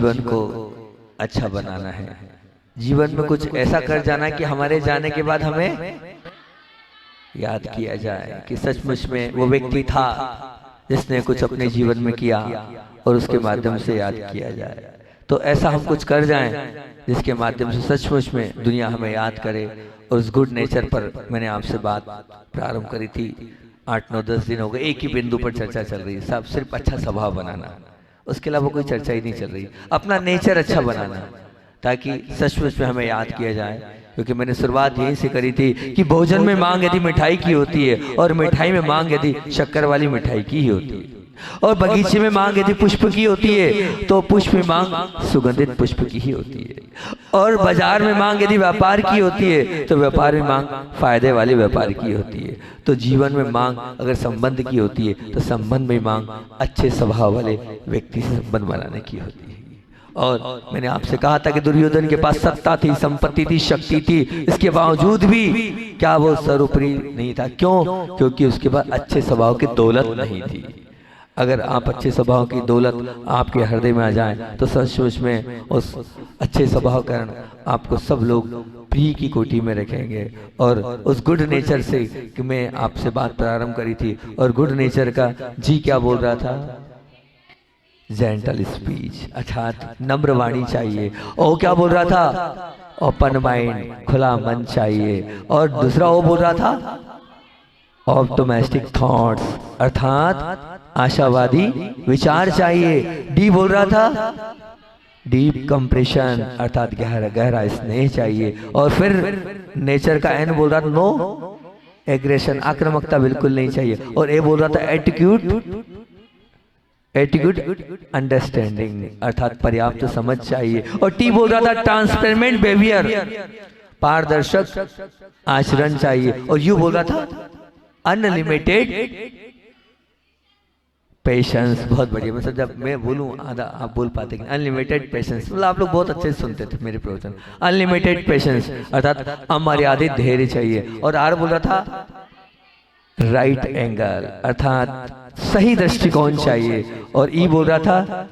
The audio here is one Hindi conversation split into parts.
जीवन को अच्छा बनाना है, जीवन में कुछ ऐसा कर जाना कि हमारे जाने के बाद हमें याद किया जाए कि सचमुच में वो व्यक्ति था जिसने कुछ अपने जीवन में किया और उसके माध्यम से याद किया जाए। तो ऐसा हम कुछ कर जाएं जिसके माध्यम से सचमुच में दुनिया हमें याद करे। और उस गुड नेचर पर मैंने आपसे बात प्रारंभ करी थी, 8-9-10 दिन हो गए एक ही बिंदु पर चर्चा चल रही है, सब सिर्फ अच्छा स्वभाव बनाना, उसके अलावा कोई चर्चा ही नहीं चल रही। अपना नेचर अच्छा बनाना ताकि सचमुच में हमें याद किया जाए। क्योंकि मैंने शुरुआत यहीं से करी थी कि भोजन में मांग यदि मिठाई की होती है और मिठाई में मांग यदि शक्कर वाली मिठाई की ही होती है, और बगीचे में मांग यदि पुष्प की होती है तो पुष्प में मांग सुगंधित पुष्प की ही होती है, और बाजार में मांग यदि व्यापार की होती है तो व्यापार में मांग फायदे वाले व्यापार की होती है। तो जीवन में मांग अगर संबंध की होती है तो संबंध में मांग अच्छे स्वभाव वाले व्यक्ति से संबंध बनाने की होती है। और मैंने आपसे कहा था कि दुर्योधन के पास सत्ता थी, संपत्ति थी, शक्ति थी, इसके बावजूद भी क्या वो सर्वोपरि नहीं था? क्यों? क्योंकि उसके पास अच्छे स्वभाव की दौलत नहीं थी। अगर आप अच्छे स्वभाव की दौलत आपके हृदय में आ जाए तो सचमुच में उस अच्छे स्वभाव के कारण आपको सब लोग प्रिय की कोटि में रखेंगे। और उस गुड नेचर से कि मैं आपसे बात प्रारंभ करी थी, और गुड नेचर का जी क्या बोल रहा था? जेंटल स्पीच, अर्थात नम्र वाणी चाहिए। और क्या बोल रहा था? ओपन माइंड, खुला मन चाहिए। और दूसरा वो बोल रहा था ऑप्टिमिस्टिक थॉट्स, अर्थात आशावादी विचार चाहिए। डी बोल रहा था डीप कंप्रेशन, अर्थात गहरा गहरा स्नेह चाहिए। और फिर नेचर का एन बोल रहा था नो एग्रेशन, आक्रामकता बिल्कुल नहीं चाहिए। और ए बोल रहा था एटीट्यूड अंडरस्टैंडिंग, अर्थात पर्याप्त समझ चाहिए। और टी बोल रहा था ट्रांसपेरेंट बिहेवियर, पारदर्शक आचरण चाहिए। और यू बोल रहा था अनलिमिटेड पेशेंस। बहुत बढ़िया, मतलब जब मैं बोलूं आधा आप बोल पाते कि अनलिमिटेड पेशेंस, मतलब आप लोग बहुत अच्छे से सुनते थे मेरे प्रवचन। अनलिमिटेड पेशेंस अर्थात अमर्यादित धैर्य चाहिए। और आर बोल रहा था राइट एंगल, अर्थात सही दृष्टिकोण चाहिए। और ई बोल रहा था,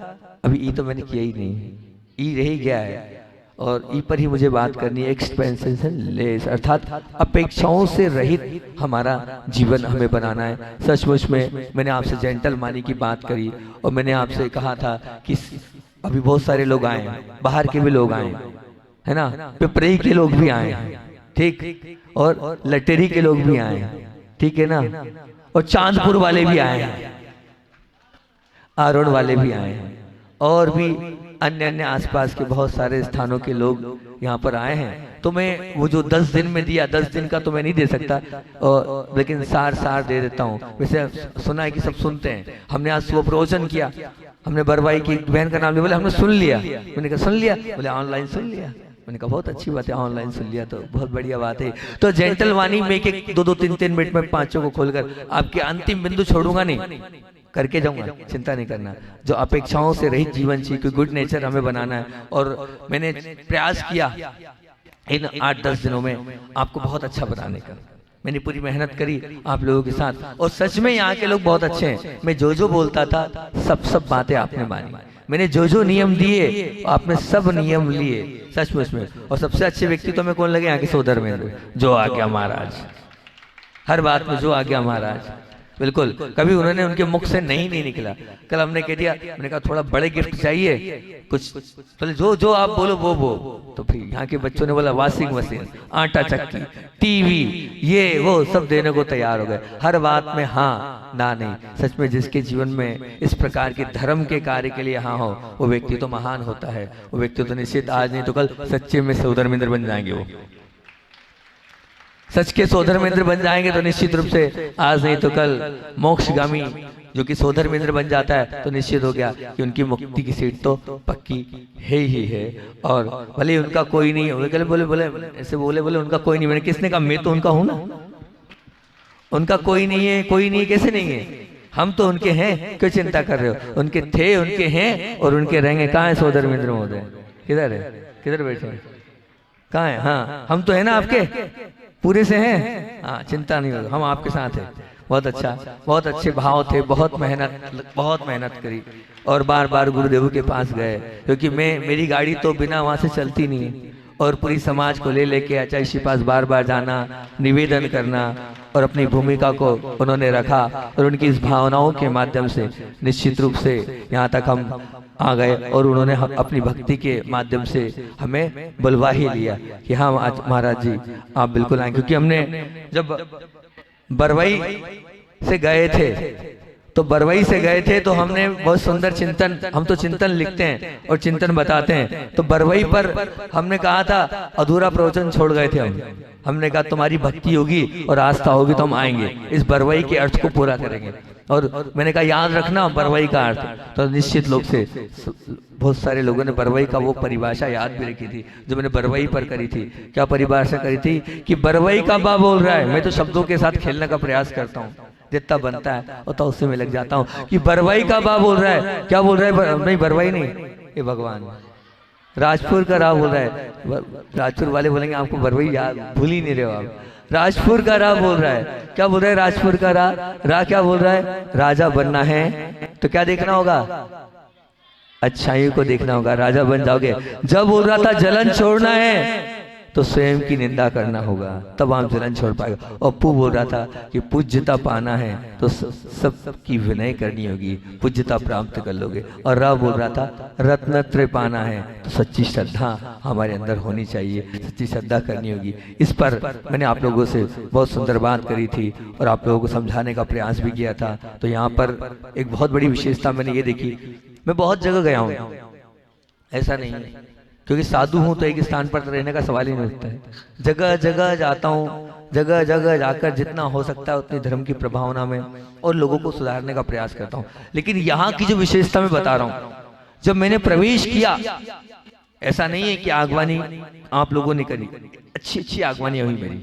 अभी ई तो मैंने किया ही नहीं, ई रह ही गया है, और ई पर ही मुझे बात करनी है, एक्सपेंसेशन लेस, अर्थात अपेक्षाओं से रहित हमारा जीवन हमें बनाना है। सचमुच में मैंने आपसे जेंटल मानी की बात करी, और मैंने आपसे कहा था कि अभी बहुत सारे लोग आए हैं, बाहर के भी लोग आए है ना, पिपरई के लोग भी आए हैं, ठीक, और लटेरी के लोग भी आए हैं, ठीक है ना, और चांदपुर वाले भी आए हैं, आरोन वाले भी आए हैं, और भी अन्य अन्य आसपास के बहुत सारे स्थानों के लोग यहाँ पर आए हैं। तो मैं वो जो 10 दिन में दिया, 10 दिन का तो मैं नहीं दे सकता, और लेकिन सार दे देता हूँ। वैसे सुना है कि सब सुनते हैं। हमने आज सुबह प्रवचन किया, हमने बरवाई की बहन का नाम लिया, बोले हमने सुन लिया। मैंने कहा सुन लिया? बोले ऑनलाइन सुन लिया। मैंने कहा बहुत अच्छी बात है, ऑनलाइन सुन लिया तो बहुत बढ़िया बात है। तो जेंटल वाणी में एक 2-2 3-3 मिनट में पांचों को खोलकर आपके अंतिम बिंदु छोड़ूंगा नहीं, करके जाऊंगा, चिंता नहीं करना। जो अपेक्षाओं से रहित जीवन चाहिए, कोई गुड नेचर हमें बनाना है। और मैंने प्रयास किया इन 8-10 दिनों में आपको बहुत अच्छा बनाने का, मैंने पूरी मेहनत करी आप लोगों के साथ। और सच में यहाँ के लोग बहुत अच्छे हैं। मैं जो बोलता था सब बातें आपने मानी, मैंने जो नियम दिए आपने सब नियम लिए, सचमुच में। और सबसे अच्छे व्यक्ति तो मैं कौन लगे? यहाँ के सोधर्मेंद्र, जो आ गया महाराज, हर बात में जो आ गया महाराज, बिल्कुल कभी उन्होंने उनके मुख से नहीं निकला। कल हमने कह दिया, मैंने कहा थोड़ा बड़े गिफ्ट चाहिए कुछ, तो जो आप बोलो वो। तो फिर यहाँ के बच्चों ने बोला वॉशिंग मशीन, आटा चक्की, टीवी, ये वो सब देने को तैयार हो गए। हर बात में हाँ ना नहीं। सच में जिसके जीवन में इस प्रकार के धर्म के कार्य के लिए हाँ हो, वो व्यक्ति तो महान होता है। वो व्यक्ति तो निश्चित आज नहीं तो कल सच्चे में सोधर्मेंद्र बन जाएंगे। वो सच के सोधर्मेंद्र बन जाएंगे तो निश्चित रूप से आज नहीं तो कल मोक्षगामी जो कि सोधर्मेंद्र बन जाता है तो निश्चित हो गया कि उनकी मुक्ति की सीट तो पक्की है ही है। और भले उनका कोई नहीं है, बोले ऐसे बोले उनका कोई नहीं। मैंने किसने कहा? मैं तो उनका हूं ना। उनका कोई नहीं है, कोई नहीं, कैसे नहीं है? हम तो उनके हैं, क्यों चिंता कर रहे हो? उनके थे, उनके हैं और उनके रहेंगे। कहाँ है सोधर्मेंद्र महोदय? किधर है? किधर बैठे? कहाँ है? हाँ हम तो है ना, आपके पूरे से हैं। हाँ चिंता नहीं होगा, हम आपके साथ हैं। बहुत अच्छा, बहुत अच्छे भाव थे, बहुत मेहनत करी और बार बार गुरुदेव के पास गए, क्योंकि मेरी गाड़ी तो बिना वहां से चलती नहीं है, और पूरी समाज को ले लेके आचार्य जी के पास बार बार जाना, निवेदन करना, और अपनी भूमिका को उन्होंने रखा, और उनकी इस भावनाओं के माध्यम से निश्चित रूप से यहाँ तक हम आ गए, और उन्होंने अपनी भक्ति के माध्यम से हमें बुलवा ही लिया कि हाँ महाराज जी आप बिल्कुल आए, क्योंकि हमने जब बरवई से गए थे तो हमने बहुत सुंदर चिंतन, हम तो चिंतन लिखते हैं और चिंतन बताते हैं, तो बरवई पर हमने कहा था अधूरा प्रवचन छोड़ गए थे हमने कहा तुम्हारी भक्ति होगी और आस्था होगी तो हम आएंगे, इस बरवई के अर्थ को पूरा करेंगे। और मैंने कहा याद रखना बरवई का अर्थ, तो निश्चित लोग से बहुत सारे लोगों ने बरवई का वो परिभाषा याद भी रखी थी जो मैंने बरवई पर करी थी। क्या परिभाषा करी थी कि बरवई का बा बोल रहा है, मैं तो शब्दों के साथ खेलने का प्रयास करता हूँ, जितना बनता है और तो उससे मैं लग जाता हूँ कि बरवई का बा बोल रहा है। क्या बोल रहा है? नहीं बरवई नहीं, ये भगवान राजपुर का रा बोल रहा है। राजपुर वाले बोलेंगे आपको बरवई याद भूल ही नहीं रहे हो आप। राजपुर का रा बोल रहा है। क्या बोल रहा है? राजपुर का रा क्या बोल रहा है? राजा बनना है तो क्या देखना होगा? अच्छाई को देखना होगा, राजा बन जाओगे। जब बोल रहा था जलन छोड़ना है तो स्वयं की निंदा करना होगा, तब आप जलन छोड़ पाएगा। अप्पू बोल रहा था कि पूज्यता पाना है तो सबकी विनय करनी होगी, पूज्यता प्राप्त कर लोगे। और रा बोल रहा था रत्नत्रय पाना है तो सच्ची श्रद्धा हमारे अंदर होनी चाहिए, सच्ची श्रद्धा करनी होगी। इस पर मैंने आप लोगों से बहुत सुंदर बात करी थी और आप लोगों को समझाने का प्रयास भी किया था। तो यहाँ पर एक बहुत बड़ी विशेषता मैंने ये देखी, मैं बहुत जगह गया हूँ, ऐसा नहीं है क्योंकि साधु हूं तो एक स्थान पर रहने का सवाल ही नहीं उठता है। जगह जगह जाता हूँ, जगह जगह जाकर जितना हो सकता है उतनी धर्म की प्रभावना में और लोगों को सुधारने का प्रयास करता हूँ। लेकिन यहाँ की जो विशेषता मैं बता रहा हूँ, जब मैंने प्रवेश किया, ऐसा नहीं है कि आगवानी आप लोगों ने करी, अच्छी अच्छी आगवानी हुई मेरी,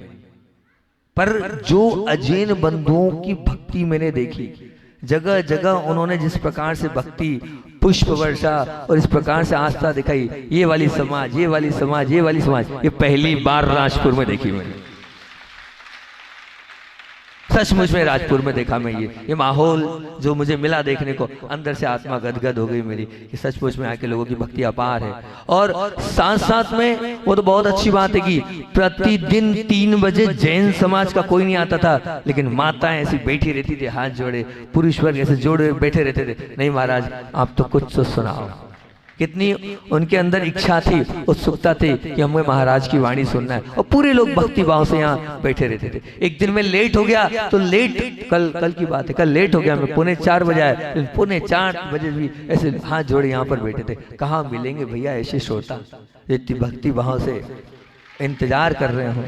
पर जो अजैन बंधुओं की भक्ति मैंने देखी, जगह जगह उन्होंने जिस प्रकार से भक्ति, पुष्प वर्षा और इस प्रकार से आस्था दिखाई, ये वाली समाज, ये वाली समाज, ये वाली समाज, ये पहली बार राजपुर में देखी मैंने। सचमुच में राजपुर में देखा मैं ये माहौल जो मुझे मिला देखने को, अंदर से आत्मा गदगद हो गई मेरी कि सचमुच में आके लोगों की भक्ति अपार है। और साथ साथ में वो तो बहुत अच्छी बात है कि प्रतिदिन 3 बजे जैन समाज का कोई नहीं आता था, लेकिन माताएं ऐसी बैठी रहती थी, हाथ जोड़े, पुरुष वर्ग ऐसे जोड़े बैठे रहते थे। नहीं महाराज आप तो कुछ तो सुनाओ। कितनी उनके अंदर इच्छा थी, उत्सुकता थी कि हमें महाराज की वाणी सुनना है, और पूरे लोग भक्ति भाव से यहाँ बैठे रहते थे। एक दिन मैं लेट हो गया तो कल की बात है, कल लेट हो गया मैं, 3:45 बजे आया, 3:45 बजे भी ऐसे हाथ जोड़े यहाँ पर बैठे थे। कहाँ मिलेंगे भैया ऐसे श्रोता इतनी भक्ति भाव से इंतजार कर रहे हो।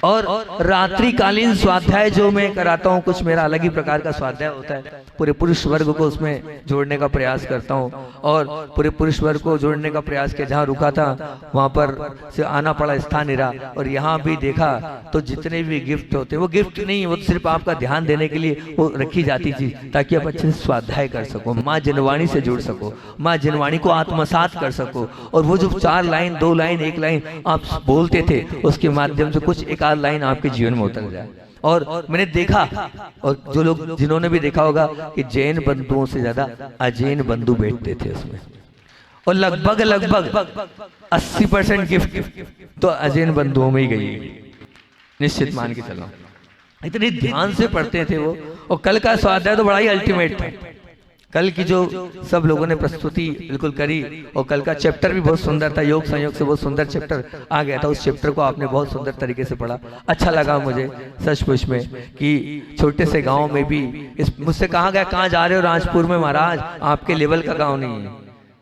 और रात्रिकालीन स्वाध्याय जो मैं कराता हूँ, कुछ मेरा अलग ही प्रकार का स्वाध्याय होता है, पूरे पुरुष वर्ग को उसमें जोड़ने का प्रयास करता हूँ। और पूरे पुरुष वर्ग को जोड़ने का प्रयास किया, जहाँ रुका था वहाँ पर से आना पड़ा स्थान निरा। और यहाँ भी देखा तो जितने भी गिफ्ट होते, वो गिफ्ट नहीं, वो सिर्फ आपका ध्यान देने के लिए वो रखी जाती थी, ताकि आप अच्छे से स्वाध्याय कर सको, माँ जनवाणी से जुड़ सको, माँ जनवाणी को आत्मसात कर सको। और वो जो 4 लाइन 2 लाइन 1 लाइन आप बोलते थे, उसके माध्यम से कुछ एक आध लाइन आपके जीवन में उतर जाए। और मैंने देखा, और जो लोग जिन्होंने भी देखा होगा कि जैन बंधुओं से ज्यादा अजैन बंधु बैठते थे उसमें, और लगभग 80% गिफ्ट तो अजैन बंधुओं में ही गई, निश्चित मान के चलो। इतने ध्यान से पढ़ते थे वो। और कल का स्वाध्याय तो बड़ा ही अल्टीमेट था। कल की जो सब लोगों ने प्रस्तुति बिल्कुल करी, और कल का चैप्टर भी बहुत सुंदर था, योग संयोग से बहुत सुंदर चैप्टर आ गया था। उस चैप्टर को आपने बहुत सुंदर तरीके से पढ़ा, अच्छा लगा मुझे सचमुच में कि छोटे से गांव में भी मुझसे कहा गया कहाँ जा रहे हो? राजपुर में महाराज, आपके लेवल का गांव नहीं है।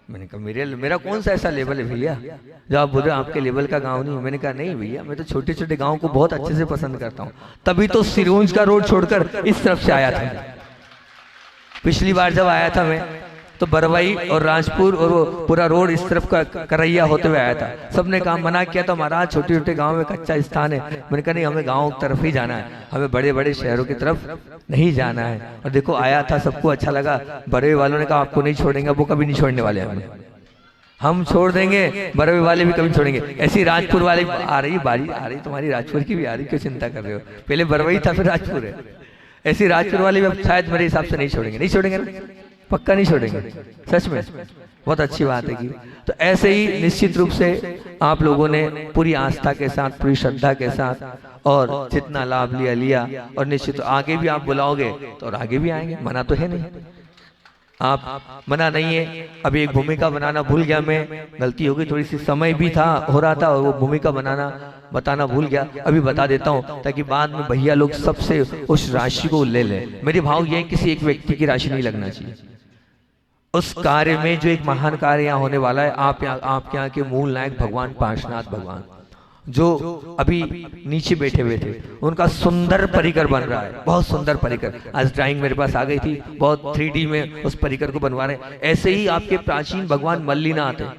मैंने कहा मेरा कौन सा ऐसा लेवल है भैया जो आप बोल रहे हो आपके लेवल का गांव नहीं? मैंने कहा नहीं भैया, मैं तो छोटे छोटे गाँव को बहुत अच्छे से पसंद करता हूँ, तभी तो सिरोंज का रोड छोड़कर इस तरफ से आया था। पिछली बार जब आया था मैं तो बरवई और राजपुर और वो पूरा रोड इस तरफ का करैया होते हुए आया था। सबने कहा, मना किया तो महाराज छोटे छोटे गांव में कच्चा स्थान है। मैंने कहा नहीं, हमें गांव की तरफ ही जाना है, हमें बड़े बड़े शहरों की तरफ नहीं जाना है। और देखो आया था, सबको अच्छा लगा। बरवे वालों ने कहा आपको नहीं छोड़ेंगे, वो कभी नहीं छोड़ने वाले हमें, हम छोड़ देंगे, बरवे वाले भी कभी छोड़ेंगे। ऐसी राजपुर वाले आ रही, बारी आ रही तुम्हारी, राजपुर की भी आ रही, क्यों चिंता कर रहे हो? पहले बरवई था फिर राजपुर है, ऐसी राजपुर वाले भी अब शायद मेरे हिसाब से नहीं छोड़ेंगे, नहीं छोड़ेंगे ना, पक्का नहीं छोड़ेंगे, सच में। बहुत अच्छी बात है कि तो ऐसे ही निश्चित रूप से आप लोगों ने पूरी आस्था के साथ, पूरी श्रद्धा के साथ और जितना लाभ लिया लिया, और निश्चित आगे भी आप बुलाओगे तो और आगे भी आएंगे, मना तो है नहीं, आप मना नहीं है। अभी एक भूमिका बनाना भूल गया मैं, गलती होगी थोड़ी सी, समय भी था हो रहा था और वो भूमिका बनाना बताना भूल गया, अभी बता देता हूँ ताकि बाद में भैया लोग सबसे उस राशि को ले ले। मेरे भाव ये किसी एक व्यक्ति की राशि नहीं लगना चाहिए उस कार्य में जो एक महान कार्य यहाँ होने वाला है। आपके यहाँ के मूल नायक भगवान पार्श्वनाथ भगवान जो अभी नीचे बैठे हुए थे, उनका सुंदर परिकर बन रहा है, बहुत सुंदर परिकर। आज ड्राइंग मेरे पास आ गई थी, बहुत 3D में उस परिकर को बनवा रहे हैं। ऐसे ही आपके प्राचीन भगवान मल्लीनाथ है,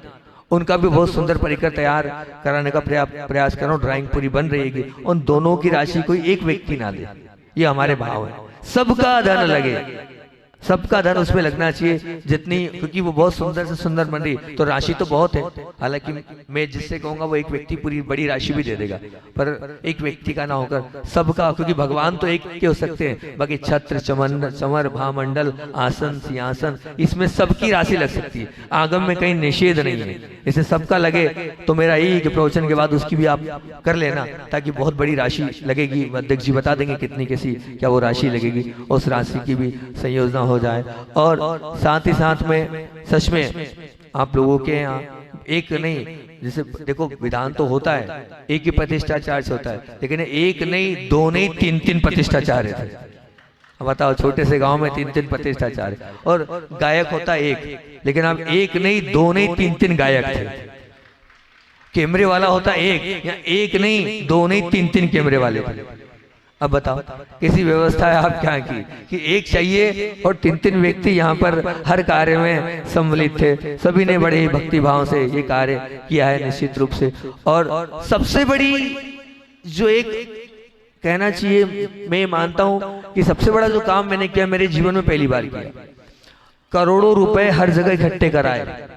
उनका भी बहुत सुंदर परिकर तैयार कराने का प्रयास करो, ड्राइंग पूरी बन रही है। उन दोनों की राशि कोई एक व्यक्ति ना दे, ये हमारे भाव है। सबका धन लगे, सबका धन उसमें लगना चाहिए जितनी, क्योंकि वो बहुत सुंदर से सुंदर बन रही, तो राशि तो बहुत है। हालांकि मैं जिससे कहूंगा वो एक व्यक्ति पूरी बड़ी राशि भी दे देगा, पर एक व्यक्ति का ना होकर सबका, क्योंकि भगवान तो एक के हो सकते हैं, बाकी छत्र चमर भामंडल आसन सिंहासन इसमें सबकी राशि लग सकती है। आगम में कहीं निषेध नहीं है, इसे सबका लगे। तो मेरा यही कि प्रवचन के बाद उसकी भी आप कर लेना, ताकि बहुत बड़ी राशि लगेगी। अध्यक्ष जी बता देंगे कितनी कैसी क्या वो राशि लगेगी, उस राशि की भी संयोजना हो जाए। और साथ ही साथ में सच में आप लोगों के यहाँ एक नहीं, जैसे देखो विधान तो होता है एक ही प्रतिष्ठाचार्य होता है, लेकिन एक नहीं दो नहीं तीन प्रतिष्ठाचार्य थे। बताओ, छोटे से गांव में 3 प्रतिष्ठाचार्य, और गायक होता है एक, लेकिन अब एक नहीं दो नहीं 3 गायक थे। कैमरे वाला होता एक, या एक नहीं दो नहीं 3 कैमरे वाले थे। अब बताओ कैसी व्यवस्था है आप क्या की कि एक चाहिए और 3 व्यक्ति यहाँ पर हर कार्य में सम्मिलित थे। सभी ने बड़े ही भक्ति भाव से ये कार्य किया है निश्चित रूप से। और सबसे बड़ी जो एक कहना चाहिए, मैं मानता हूँ कि सबसे बड़ा जो काम मैंने किया मेरे जीवन में पहली बार किया, करोड़ों रुपए हर जगह इकट्ठे कराए।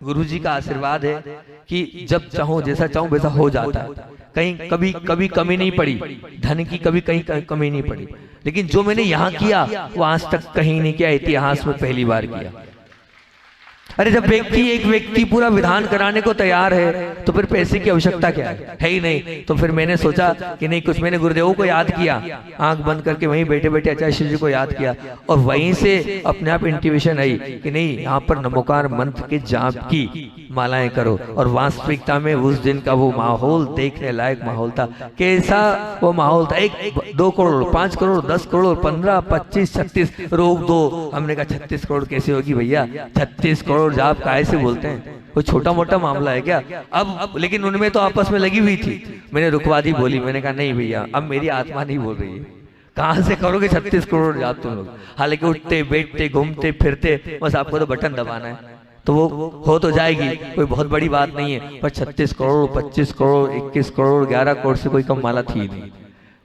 गुरुजी का आशीर्वाद है कि जब चाहो जैसा चाहो वैसा हो जाता है। कहीं कभी कमी नहीं पड़ी, धन की कभी कहीं कमी नहीं पड़ी। लेकिन जो मैंने यहाँ किया वो आज तक कहीं नहीं किया, इतिहास में पहली बार किया। अरे जब एक व्यक्ति पूरा विधान कराने को तैयार है तो फिर पैसे की आवश्यकता क्या है ही नहीं। तो फिर मैंने सोचा कि नहीं, कुछ मैंने गुरुदेवों को याद किया, आंख बंद करके वहीं बैठे बैठे आचार्य जी को याद किया, और वहीं से अपने आप इंट्यूशन आई कि नहीं, यहाँ पर नमोकार मंत्र के जाप की मालाएं करो। और वास्तविकता में उस दिन का वो माहौल देखने लायक माहौल था। कैसा वो माहौल था, 1-2 करोड़ 5 करोड़ 10 करोड़ 15 25 36 रोक दो। हमने कहा 36 करोड़ कैसे होगी भैया, 36 करोड़ जाप काहे से बोलते हैं, कोई छोटा मोटा मामला है क्या। अब लेकिन उनमें तो आपस में लगी हुई थी, मैंने रुकवा दी, बोली, मैंने कहा नहीं भैया अब मेरी आत्मा नहीं बोल रही है, कहां से करोगे 36 करोड़ जाप तुम लोग। हालांकि उठते बैठते घूमते फिरते बस आपको तो बटन दबाना है तो वो हो तो जाएगी, कोई बहुत बड़ी बात नहीं है। पर 36 करोड़ 25 करोड़ 21 करोड़ 11 करोड़ से कोई कम माला थी नहीं,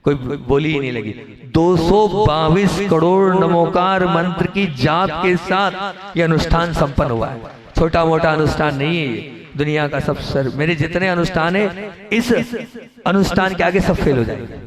कोई बोली ही नहीं लगी। 222 करोड़ नमोकार मंत्र की जाप के साथ ये अनुष्ठान संपन्न हुआ है। छोटा मोटा अनुष्ठान नहीं है ये, दुनिया का सबसे, मेरे जितने अनुष्ठान है इस अनुष्ठान के आगे सब फेल हो जाएंगे,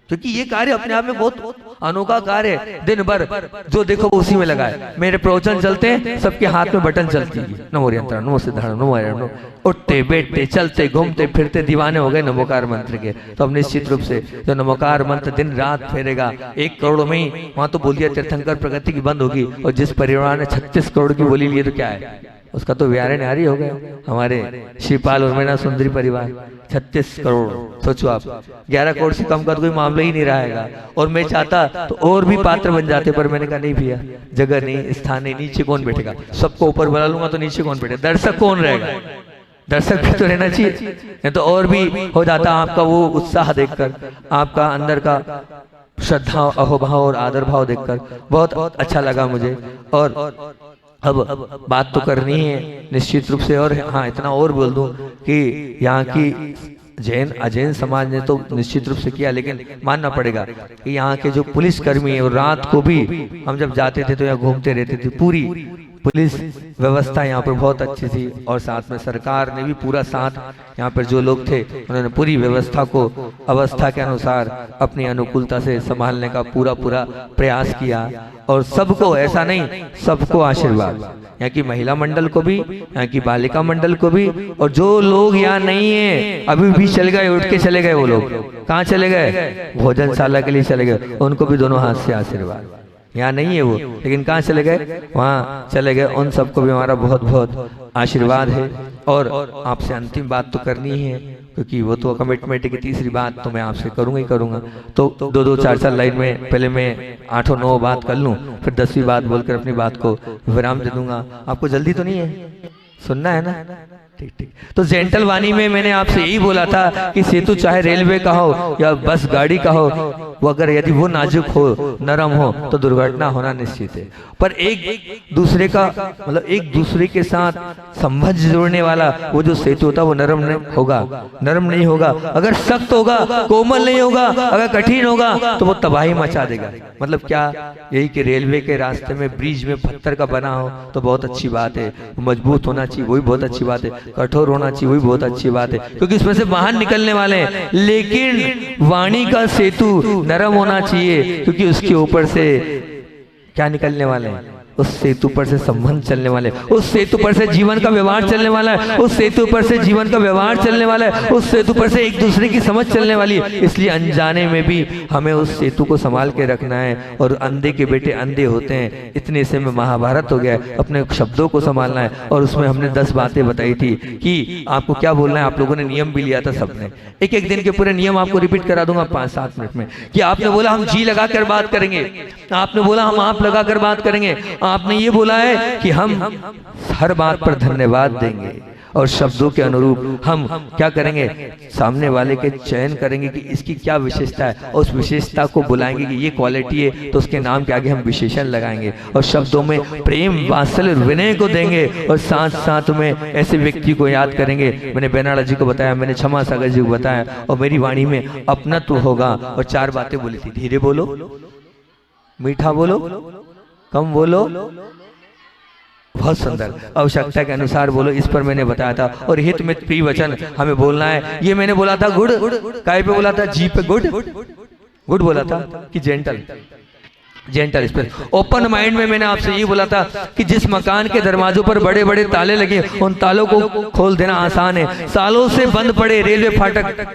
क्योंकि ये कार्य अपने आप में बहुत अनोखा कार्य है। दिन भर जो देखो वो उसी में लगा है। मेरे प्रवचन चलते हैं, सबके हाथ में बटन चलती है, नमो यंत्र नमो सिद्धार्थ नमो नमो, उठते बैठते चलते घूमते फिरते दीवाने हो गए नमोकार मंत्र के। तो अब निश्चित रूप से जो नमोकार मंत्र दिन रात फेरेगा, 1 करोड़ में ही वहां तो बोलिए तीर्थंकर प्रगति की बंद होगी, और जिस परिवार ने 36 करोड़ की बोली लिए तो क्या है, उसका तो व्यारे न्यारी हो गया। हमारे शिवपाल और मैना सुंदरी परिवार 36 करोड़, सोचो आप, 11 करोड़ से कम का तो कोई मामला ही नहीं रहेगा। और मैं चाहता तो और भी पात्र बन जाते, पर मैंने कहा नहीं भैया, जगह नहीं, स्थान नहीं, नीचे कौन बैठेगा, सबको ऊपर बुला लूंगा तो नीचे कौन बैठेगा, दर्शक कौन रहेगा, दर्शक भी तो रहना चाहिए, नहीं तो और भी हो जाता आपका वो उत्साह देखकर, आपका अंदर का श्रद्धा अहोभाव और आदर भाव देखकर बहुत अच्छा लगा मुझे। और अब बात तो करनी है निश्चित रूप से। और हाँ, इतना और बोल दूं कि यहाँ की जैन अजैन समाज ने तो निश्चित रूप से किया, लेकिन मानना पड़ेगा कि यहाँ के जो पुलिस कर्मी है, और रात को भी हम जब जाते थे तो यहाँ घूमते रहते थे, पूरी पुलिस व्यवस्था यहाँ पर बहुत अच्छी थी और साथ में सरकार ने भी पूरा साथ, यहाँ पर जो लोग थे उन्होंने पूरी व्यवस्था को अवस्था के अनुसार अपनी अनुकूलता से संभालने का पूरा प्रयास किया। और सबको, ऐसा नहीं, सबको आशीर्वाद, यहाँ की महिला मंडल को भी, यहाँ की बालिका मंडल को भी, और जो लोग यहाँ नहीं है अभी भी चल गए, उठ के चले गए, वो लोग कहाँ चले गए? भोजनशाला के लिए चले गए, उनको भी दोनों हाथ से आशीर्वाद। यहाँ नहीं है वो, लेकिन कहाँ चले गए? वहाँ चले गए। उन सबको भी हमारा बहुत बहुत आशीर्वाद है। और आपसे अंतिम बात तो करनी ही है, क्योंकि वो तो कमिटमेंट की तीसरी बात तो मैं आपसे करूंगा ही करूंगा। तो दो 4 लाइन में पहले मैं 8-9 बात कर लूं, फिर 10वीं बात बोलकर अपनी बात को विराम दे दूंगा। आपको जल्दी तो नहीं है, सुनना है ना? ठीक। तो जेंटल वाणी में मैंने आपसे यही बोला था कि सेतु चाहे रेलवे का हो या बस गाड़ी का हो, वो अगर यदि वो नाजुक हो, नरम हो, तो दुर्घटना होना निश्चित है। पर एक दूसरे का मतलब एक दूसरे के साथ संबंध जोड़ने वाला वो जो सेतु होता है वो नरम नहीं होगा। अगर सख्त होगा, कोमल नहीं होगा, अगर कठिन होगा तो वो तबाही मचा देगा। मतलब क्या? यही कि रेलवे के रास्ते में ब्रिज में पत्थर का बना हो तो बहुत अच्छी बात है, मजबूत होना चाहिए, वही बहुत अच्छी बात है, कठोर होना चाहिए, वही बहुत अच्छी बात है, क्योंकि उसमें से बाहर निकलने वाले हैं। लेकिन वाणी का सेतु नरम होना चाहिए, क्योंकि उसके ऊपर से क्या निकलने वाले हैं? उस सेतु पर से संबंध चलने वाले, उस सेतु पर से जीवन का व्यवहार चलने वाला है, उस सेतु पर से जीवन का व्यवहार चलने वाला है, उस सेतु पर से एक दूसरे की समझ चलने वाली है। इसलिए अनजाने में भी हमें उस सेतु को संभाल के रखना है। और अंधे के बेटे अंधे होते हैं, इतने से में महाभारत हो गया है। अपने शब्दों को संभालना है। और उसमें हमने 10 बातें बताई थी कि आपको क्या बोलना है। आप लोगों ने नियम भी लिया था सबने, एक दिन के पूरे नियम आपको रिपीट करा दूंगा 5-7 मिनट में। कि आपने बोला हम जी लगाकर बात करेंगे, आपने बोला हम आप लगाकर बात करेंगे, आपने ये बोला है कि हम हर बात पर धन्यवाद देंगे, और शब्दों के अनुरूप हम क्या करेंगे? सामने वाले के चयन करेंगे कि इसकी क्या विशेषता है, और उस विशेषता को बुलाएंगे कि ये क्वालिटी है, तो उसके नाम के आगे हम विशेषण लगाएंगे। और शब्दों में प्रेम, वात्सल्य, विनय को देंगे, और साथ साथ में ऐसे व्यक्ति को याद करेंगे। मैंने बेनाड़ा जी को बताया, मैंने क्षमा सागर जी को बताया, और मेरी वाणी में अपनत्व होगा। और 4 बातें बोली थी, धीरे बोलो, मीठा बोलो, कम बोलो, बहुत सुंदर, आवश्यकता के अनुसार बोलो, इस पर मैंने बताया था। और हित मित प्रिय वचन हमें बोलना है। ये मैंने बोला था गुड, काय पे बोला था? जी पे गुड बोला था कि जेंटल स्पिरिट। ओपन माइंड में मैंने आपसे ये बोला था कि जिस मकान के दरवाजों पर बड़े बड़े ताले लगे, उन तालों को खोल देना आसान है। सालों से बंद पड़े रेलवे फाटक,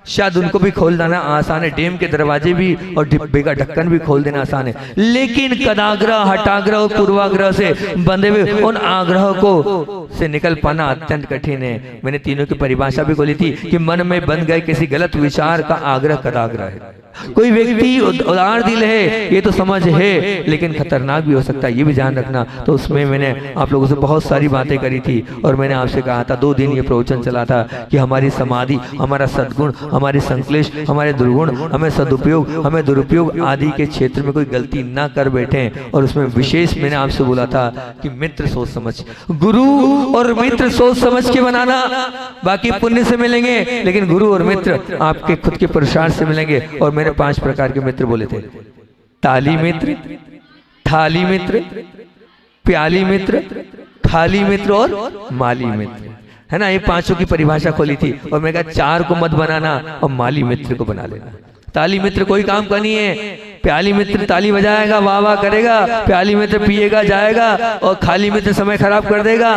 शायद उनको भी खोल देना आसान है। डैम के दरवाजे भी और डिब्बे का ढक्कन भी खोल देना आसान है। लेकिन कदाग्रह, हटाग्रह और पूर्वाग्रह से बंधे हुए उन आग्रह को से निकल पाना अत्यंत कठिन है। मैंने तीनों की परिभाषा भी बोली थी कि मन में बन गए किसी गलत विचार का आग्रह कदाग्रह है। कोई व्यक्ति उदार दिल है, ये तो समझ है, लेकिन खतरनाक भी हो सकता है, ये भी ध्यान रखना। तो उसमें मैंने आप लोगों से बहुत सारी बातें करी थी। और मैंने आपसे कहा था, 2 दिन ये प्रवचन चला था कि हमारी समाधि, हमारा सद्गुण, हमारे संक्लेश, हमारे दुर्गुण, हमें सदुपयोग, हमें दुरुपयोग आदि के क्षेत्र में कोई गलती ना कर बैठे। और उसमें विशेष मैंने आपसे बोला था कि मित्र सोच समझ, गुरु और मित्र सोच समझ के बनाना। बाकी पुण्य से मिलेंगे, लेकिन गुरु और मित्र आपके खुद के पुरुषार्थ से मिलेंगे। और मैंने 5 प्रकार के मित्र बोले थे, ताली मित्र, थाली मित्र, प्याली मित्र, खाली मित्र और माली मित्र, है ना। ये 5 की परिभाषा खोली थी। और मैंने कहा 4 को मत बनाना और माली मित्र को बना लेना। ताली मित्र कोई काम का नहीं है, प्याली मित्र ताली बजाएगा, वाह वाह करेगा, प्याली मित्र पिएगा जाएगा, और खाली मित्र समय खराब कर देगा।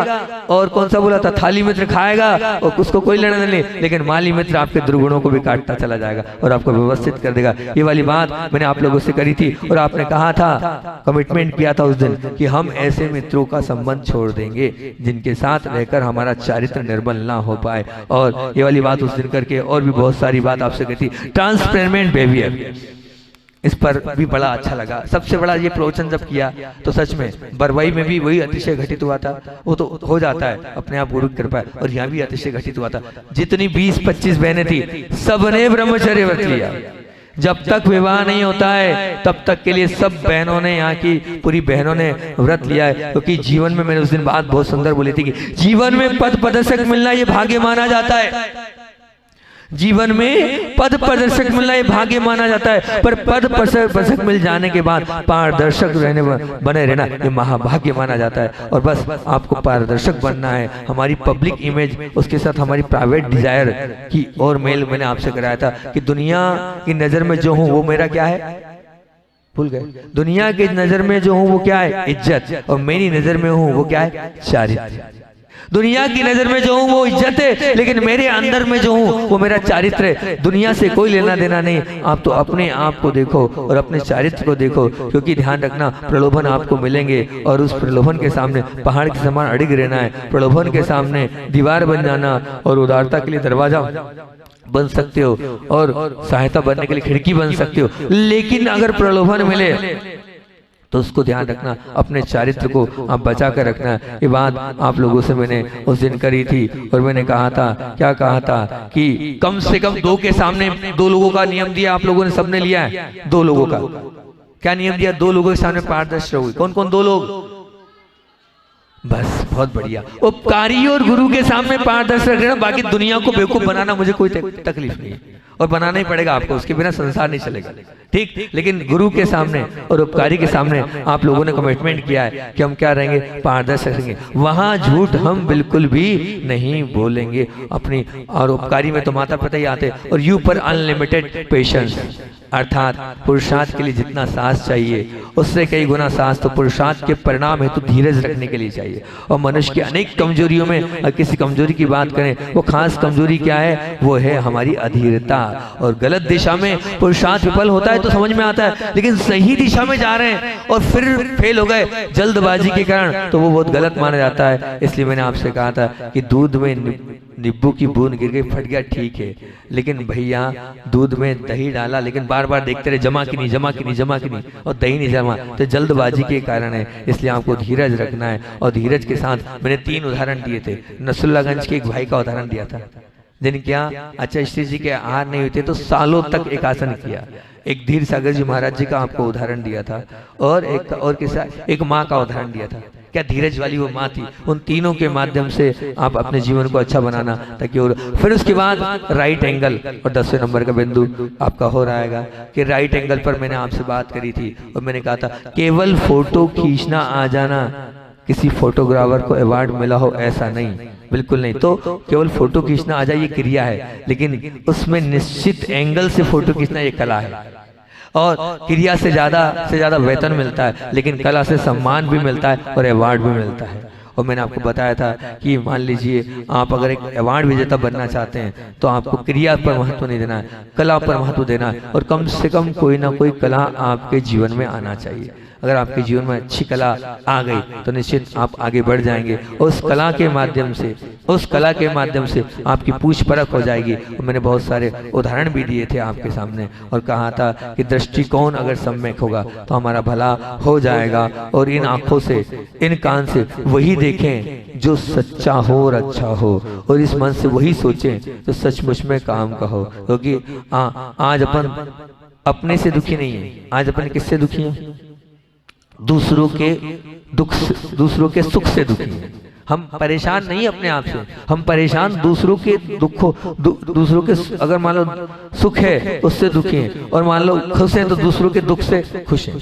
और कौन सा बोला था? थाली मित्र खाएगा और उसको कोई लेना नहीं, लेकिन माली मित्र आपके दुर्गुणों को भी काटता चला जाएगा और आपको व्यवस्थित कर देगा। ये वाली बात मैंने आप लोगों से करी थी। और आपने कहा था, कमिटमेंट किया था उस दिन कि हम ऐसे मित्रों का संबंध छोड़ देंगे जिनके साथ रहकर हमारा चारित्र निर्मल ना हो पाए। और ये वाली बात उस दिन करके और भी बहुत सारी बात आपसे कही थी। ट्रांसपेरेंट बिहेवियर, इस पर भी बड़ा अच्छा लगा। सबसे बड़ा ये प्रवचन जब किया तो सच में बरवाई में भी वही अतिशय घटित हुआ था। वो तो हो जाता है अपने आप, गुरु की कृपा है। और यहाँ भी अतिशय घटित हुआ था। जितनी 20-25 बहनें थी, सबने ब्रह्मचर्य व्रत लिया। जब तक विवाह नहीं होता है तब तक के लिए सब बहनों ने, यहाँ की पूरी बहनों ने व्रत लिया है। क्योंकि जीवन में, मैंने उस दिन बात बहुत सुंदर बोली थी कि जीवन में पद प्रदर्शक मिलना ये भाग्य माना जाता है। जीवन में पद प्रदर्शक मिलना ये भाग्य माना जाता है, पर पद प्रदर्शक मिल जाने के बाद पारदर्शक रहने बने रहना ये महाभाग्य माना जाता है। और बस आपको पारदर्शक बनना है, हमारी पब्लिक इमेज उसके साथ हमारी प्राइवेट डिजायर की और मेल मैंने आपसे कराया था कि दुनिया की नजर में जो हूँ वो मेरा क्या है, भूल गए। दुनिया की नजर में जो हूँ वो क्या है, इज्जत, और मेरी नजर में हूँ वो क्या है, चारित्र्य। दुनिया की नजर में जो हूँ वो इज्जत है, लेकिन मेरे अंदर में जो हूँ वो मेरा चारित्र है। दुनिया से कोई लेना देना नहीं, आप तो अपने आप को देखो और अपने चारित्र को देखो, क्योंकि ध्यान रखना प्रलोभन आपको मिलेंगे और उस प्रलोभन के सामने पहाड़ के समान अड़िग रहना है। प्रलोभन के सामने दीवार बन जाना और उदारता के लिए दरवाजा बन सकते हो और सहायता बनने के लिए खिड़की बन सकते हो, लेकिन अगर प्रलोभन मिले तो उसको ध्यान रखना, अपने चारित्र को आप बचा कर रखना। ये बात आप लोगों से मैंने उस दिन करी थी और मैंने कहा था, क्या कहा था कि कम से कम दो के सामने, दो लोगों का नियम दिया आप लोगों ने, सबने लिया है, दो लोगों का क्या नियम दिया, दो लोगों के सामने पारदर्शी रहोगे। कौन कौन दो लोग, बस बहुत बढ़िया, उपकारी और गुरु के सामने पारदर्शी रखना। बाकी दुनिया को बेवकूफ बनाना मुझे कोई तकलीफ नहीं है और बनाना ही पड़ेगा आपको, उसके बिना संसार नहीं चलेगा, ठीक। लेकिन गुरु के सामने और उपकारी के सामने आप लोगों ने कमिटमेंट किया है कि हम क्या रहेंगे, पारदर्शी रहेंगे। वहां झूठ हम बिल्कुल भी नहीं बोलेंगे अपनी, और उपकारी में तो माता पिता ही आते, और यू पर अनलिमिटेड पेशेंस, अर्थात पुरुषार्थ के लिए जितना साहस चाहिए उससे कई गुना साहस तो पुरुषार्थ के परिणाम हेतु धीरज रखने के लिए चाहिए। और मनुष्य की अनेक कमजोरियों में अगर किसी कमजोरी की बात करें, वो खास कमजोरी क्या है, वो है हमारी अधीरता। और गलत दिशा में पुरुषार्थ विफल होता है तो समझ में आता है, लेकिन सही दिशा में जा रहे हैं और फिर फेल हो गए जल्दबाजी के कारण, तो वो बहुत गलत माना जाता है। इसलिए मैंने आपसे कहा था कि दूध में नींबू की बूंद गिर गई, फट गया, ठीक है, लेकिन भैया दूध में दही डाला, लेकिन बार बार देखते रहे जमा की नहीं, जमा की नहीं, जमा की नहीं, और दही नहीं जमा, तो जल्दबाजी के कारण है। इसलिए आपको धीरज रखना है। और धीरज के साथ मैंने 3 उदाहरण दिए थे। नसरुल्लाहगंज के एक भाई का उदाहरण दिया था, जिन क्या अच्छा श्री जी के आहार नहीं होते तो सालों तक एक आसन किया। एक धीर सागर जी महाराज जी का आपको उदाहरण दिया था, और एक माँ का उदाहरण दिया था। क्या धीरज वाली वो माँ थी। उन तीनों के माध्यम से आप अपने जीवन को अच्छा बनाना ताकि। और फिर उसके बाद राइट एंगल, और 10वें नंबर का बिंदु आपका हो रहेगा कि राइट एंगल पर मैंने आपसे बात करी थी और मैंने कहा था केवल फोटो खींचना आ जाना, किसी फोटोग्राफर को अवार्ड मिला हो ऐसा नहीं, बिल्कुल नहीं। तो केवल फोटो खींचना आ जाए ये क्रिया है, लेकिन उसमें निश्चित एंगल से फोटो खींचना ये कला है। और क्रिया से ज्यादा वेतन मिलता है, लेकिन कला से सम्मान भी मिलता है और अवार्ड भी मिलता है। और मैंने आपको बताया था कि मान लीजिए आप अगर एक अवार्ड विजेता बनना चाहते हैं तो आपको क्रिया पर महत्व नहीं देना है, कला पर महत्व देना है। और कम से कम कोई ना कोई कला आपके जीवन में आना चाहिए। अगर आपके जीवन में अच्छी कला आ गई तो निश्चित आप आगे बढ़ जाएंगे। उस कला के माध्यम से आपकी पूछ परख हो जाएगी। और मैंने बहुत सारे उदाहरण भी दिए थे आपके सामने और कहा था कि दृष्टिकोण अगर सम्यक होगा तो हमारा भला हो जाएगा। और इन आंखों से, इन कान से वही देखें जो सच्चा हो और अच्छा हो, और इस मन से वही सोचें तो सचमुच में काम का हो। क्योंकि आज अपन अपने से दुखी नहीं है, आज अपन किससे दुखी हैं, दूसरों के सुख से दुखी हैं। हम परेशान नहीं अपने आप से, हम परेशान दूसरों के दुखों, दूसरों के अगर मान लो सुख है उससे दुखी हैं, और मान लो खुश हैं तो दूसरों के दुख से खुश हैं।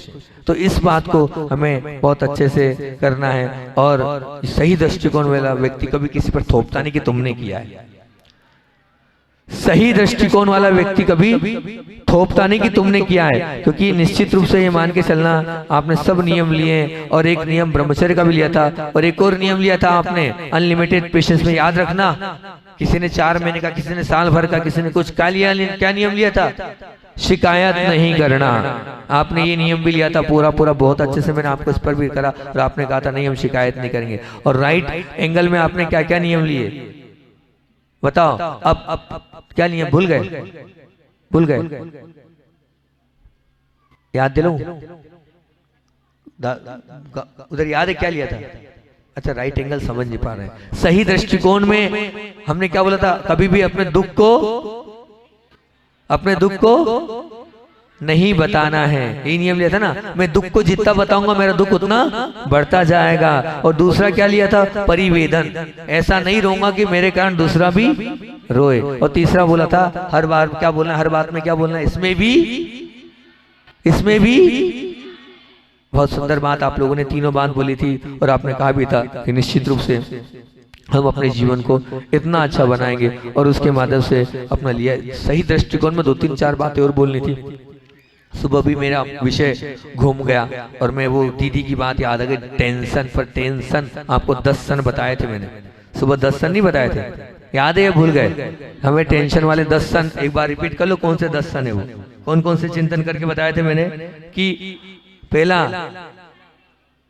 तो इस बात को हमें बहुत अच्छे से करना है। और सही दृष्टिकोण वाला व्यक्ति कभी किसी पर थोपता नहीं कि तुमने किया है। सही दृष्टिकोण वाला व्यक्ति कभी थोपता नहीं कि तुमने किया है, क्योंकि निश्चित रूप से ये मान के चलना आपने सब नियम लिए, और एक नियम ब्रह्मचर्य का भी लिया था और एक और नियम लिया था आपने अनलिमिटेड पेशेंस में। याद रखना, किसी ने 4 महीने का, किसी ने साल भर का, किसी ने कुछ क्या नियम लिया था, शिकायत नहीं करना। आपने ये नियम भी लिया था पूरा बहुत अच्छे से, मैंने आपको इस पर भी करा और आपने कहा था नहीं हम शिकायत नहीं करेंगे। और राइट एंगल में आपने क्या क्या नियम लिए बताओ। अब क्या नियम भूल गए, याद दिलाऊं, उधर याद है क्या लिया था। अच्छा, राइट एंगल समझ नहीं पा रहे हैं। सही दृष्टिकोण में हमने क्या बोला था, कभी भी अपने दुख को नहीं बताना है। ये नियम लिया था ना, मैं दुख को जितना बताऊंगा मेरा दुख उतना बढ़ता जाएगा। और दूसरा क्या लिया था? परिवेदन, ऐसा नहीं रहूंगा कि मेरे कारण दूसरा भी रोए। और तीसरा बोला था हर बार क्या बोलना, हर बात में क्या बोलना, इसमें भी बहुत सुंदर बात आप लोगों ने तीनों बात बोली थी। और आपने कहा भी था कि निश्चित रूप से हम अपने जीवन को इतना अच्छा बनाएंगे और उसके माध्यम से अपना लिया सही दृष्टिकोण में 2-3-4 बातें और बोलनी थी। सुबह भी मेरा विषय घूम गया और मैं वो दीदी की बात याद आ गई, टेंशन पर टेंशन। आपको 10 सन बताए थे मैंने, सुबह 10 सन नहीं बताए थे, याद है या भूल गए? हमें टेंशन वाले 10 सन एक बार रिपीट कर लो, कौन से 10 सन है वो, कौन कौन से चिंतन करके बताए थे मैंने? कि पहला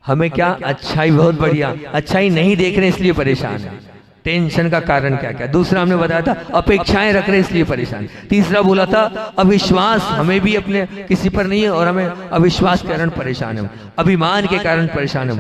हमें क्या, अच्छाई बहुत बढ़िया, अच्छाई नहीं देख रहे इसलिए परेशान है, टेंशन का कारण क्या क्या। दूसरा हमने बताया था अपेक्षाएं रख रहे इसलिए परेशान। तीसरा बोला था अविश्वास, हमें भी अपने किसी पर नहीं है और हमें अविश्वास के कारण परेशान है, अभिमान के कारण परेशान है।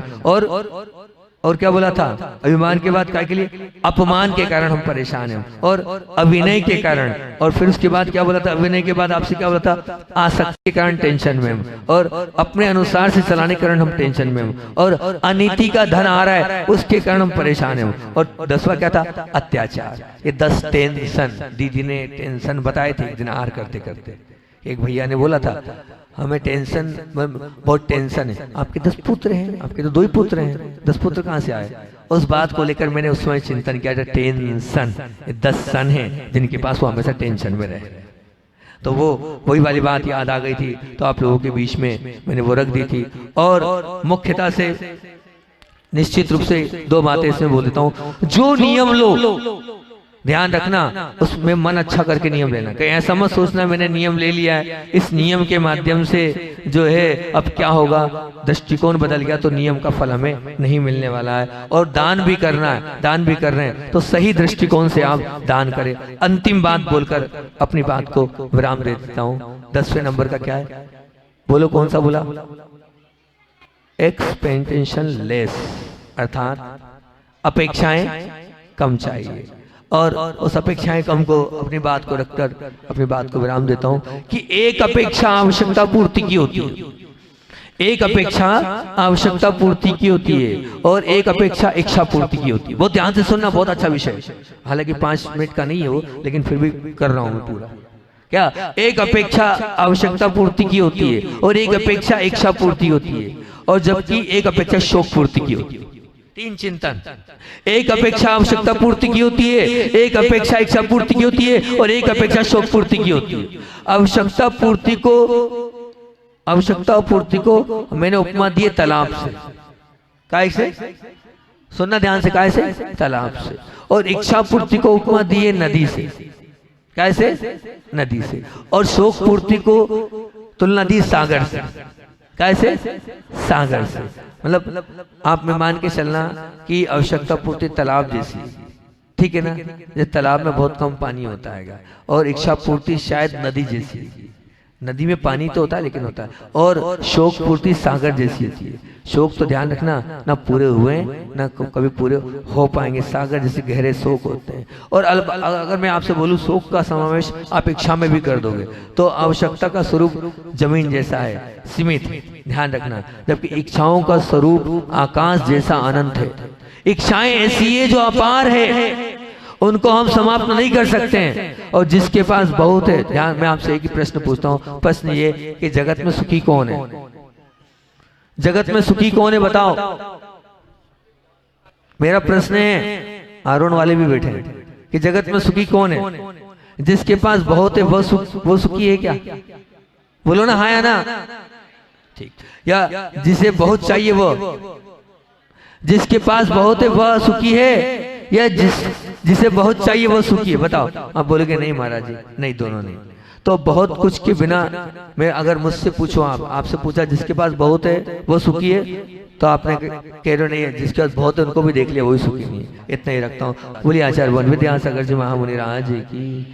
और क्या बोला था? अभिमान के बाद क्या के लिए? अपमान के कारण हम परेशान हैं, और अभिनय के कारण। और फिर उसके बाद क्या बोला था? अभिनय के बाद आपसे क्या बोला था? आसक्ति के कारण टेंशन में हम, और अपने अनुसार से चलाने के कारण हम टेंशन में हम, और अनीति का धन आ रहा है उसके कारण हम परेशान हैं। और 10वां क्या था? अत्याचार। ये 10 टेंशन दीदी ने टेंशन बताए थे एक दिन आहार करते करते। एक भैया ने बोला था हमें टेंशन, बहुत टेंशन है। आपके 10 पुत्र हैं, आपके तो 2 ही पुत्र हैं, 10 पुत्र कहाँ से आए? उस बात को लेकर मैंने उस समय चिंतन किया था, टेंशन 10 सन हैं जिनके पास वो हमेशा टेंशन में रहे। तो वो वही वाली बात याद आ गई थी, तो आप लोगों के बीच में मैंने वो रख दी थी। और मुख्यता से निश्चित रूप से 2 बातें इसमें बोल देता हूँ। जो नियम लो ध्यान रखना, उसमें मन अच्छा करके नियम लेना। कहीं ऐसा मत सोचना मैंने नियम ले लिया है, इस नियम के माध्यम से जो है अब क्या होगा, दृष्टिकोण बदल गया तो नियम का फल हमें नहीं मिलने वाला है। और दान भी करना है, दान भी कर रहे हैं तो सही दृष्टिकोण से आप दान करें। अंतिम बात बोलकर अपनी बात को विराम दे देता हूँ। 10वें नंबर का क्या है? बोलो कौन सा बोला? एक्सपेक्टेशन लेस, अर्थात अपेक्षाएं कम चाहिए। और उस अपेक्षाएं कम को अपनी बात को रखकर अपनी बात को विराम देता हूं कि एक अपेक्षा आवश्यकता पूर्ति की होती है, एक अपेक्षा आवश्यकता पूर्ति की होती है और एक अपेक्षा इच्छा पूर्ति की होती है। बहुत ध्यान से सुनना, बहुत अच्छा विषय है। हालांकि 5 मिनट का नहीं है वो, लेकिन फिर भी कर रहा हूं मैं पूरा। क्या? एक अपेक्षा आवश्यकता पूर्ति की होती है और एक अपेक्षा इच्छा पूर्ति होती है, और जबकि एक अपेक्षा शोक पूर्ति की होती है। 3 चिंतन, एक अपेक्षा आवश्यकता पूर्ति की होती है, एक अपेक्षा इच्छा पूर्ति की होती है और एक अपेक्षा शोक पूर्ति की होती है। आवश्यकता पूर्ति को मैंने उपमा दी तालाब से। काय से? सुनना ध्यान से, काय से? तालाब से। और इच्छा पूर्ति को उपमा दी है नदी से। कैसे? नदी से। और शोक पूर्ति को तुलना दी सागर से। कैसे? सागर से। मतलब आप में मान के चलना कि आवश्यकता पूर्ति तालाब जैसी, ठीक है ना, जैसे तालाब में बहुत कम पानी होता है, और इच्छा पूर्ति शायद नदी जैसी, नदी में पानी तो होता है लेकिन होता है, और शोक पूर्ति सागर जैसी होती है। शोक तो ध्यान रखना, ना पूरे हुए ना कभी पूरे हो पाएंगे, सागर जैसे गहरे शोक होते हैं। और अगर मैं आपसे बोलूं शोक का समावेश आप इच्छा में भी कर दोगे तो आवश्यकता का स्वरूप जमीन जैसा है, सीमित, ध्यान रखना, जबकि इच्छाओं का स्वरूप आकाश जैसा अनंत है। इच्छाएं ऐसी है जो अपार है, उनको हम समाप्त नहीं कर सकते हैं। और जिसके पास बहुत है, ध्यान, मैं आपसे एक ही प्रश्न पूछता हूँ, प्रश्न ये कि जगत में सुखी कौन है? जगत में सुखी कौन है बताओ? मेरा प्रश्न है, अरुण वाले भी बैठे हैं, कि जगत में सुखी कौन है? जिसके पास बहुत है वो सुखी है क्या? बोलो ना, हाँ या ना? ठीक। या जिसे बहुत चाहिए वो, जिसके पास बहुत है वह सुखी है, या जिसे बहुत चाहिए वो सुखी है? बताओ। आप बोलोगे नहीं महाराज जी, नहीं, दोनों नहीं। तो बहुत कुछ के बिना, मैं अगर मुझसे पूछो, आपसे पूछा जिसके पास बहुत है वो सुखी है, तो आपने कह रहे नहीं है, जिसके पास बहुत है उनको भी देख लिया वही सुखी नहीं है। इतना ही रखता हूँ। बोलिए आचार्य वन विद्यासागर जी महामुनि राज की।